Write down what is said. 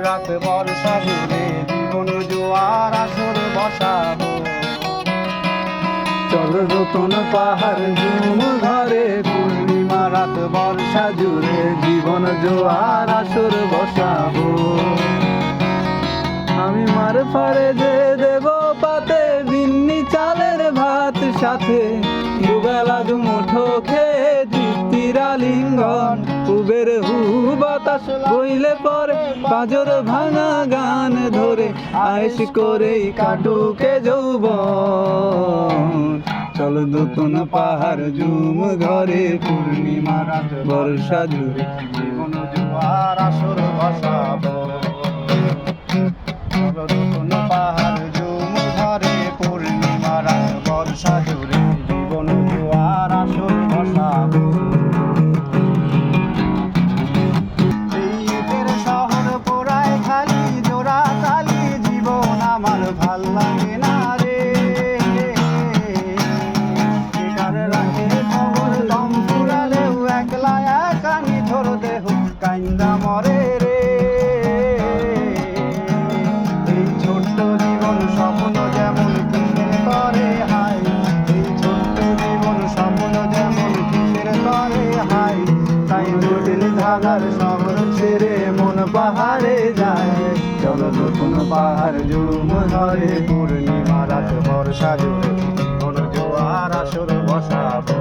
রাত বর্ষা জুড়ে জীবন জোয়ার আসর বসাবো। চল নতুন পাহাড় ঝুম ঘরে পূর্ণিমা রাত বর্ষা জুড়ে জীবন জোয়ার আসর বসাবো। আমি মার ফাড়ে যে দেব পাতে বিন্নি চালের ভাত সাথে দুবেলা দুমুঠো খেয়ে তৃপ্তির আলিঙ্গন। উবের হু বাতাস বইলে পরে পাজর ভাঙা গান ধরে আয়েশ করেই কাটুকে যৌবন। চল নতুন পাহাড় ঝুম ঘরে পূর্ণিমা রাত বর্ষা জুড়ে জীবন জোয়ার আসর বসাবো। নতুন পাহাড় ঝুম ঘরে পূর্ণিমা রাত বর্ষা জুড়ে জীবন জোয়ার আসর বসাবো। এইটের শহর পোড়ায় খালি জোড়া তালি জীবন আমার ভাল লাগে না রে। বেকার রাখে খবর দম ফুরালেও একলা একা নিথর দেহ কাইন্দা মরে রে। এই ছোট্ট জীবন স্বপ্ন যেমন কিসের করে হাই, এই ছোট্ট জীবন স্বপ্ন যেমন কিসের করে হাই। তাই জটিল ধাগার শহর ছেড়ে মন পাহাড়ে যায়। চলো নতুন পাহাড় ঝুম ঘরে পূর্ণিমা রাত বর্ষা জুড়ে জীবন জোয়ার আসর বসাবো।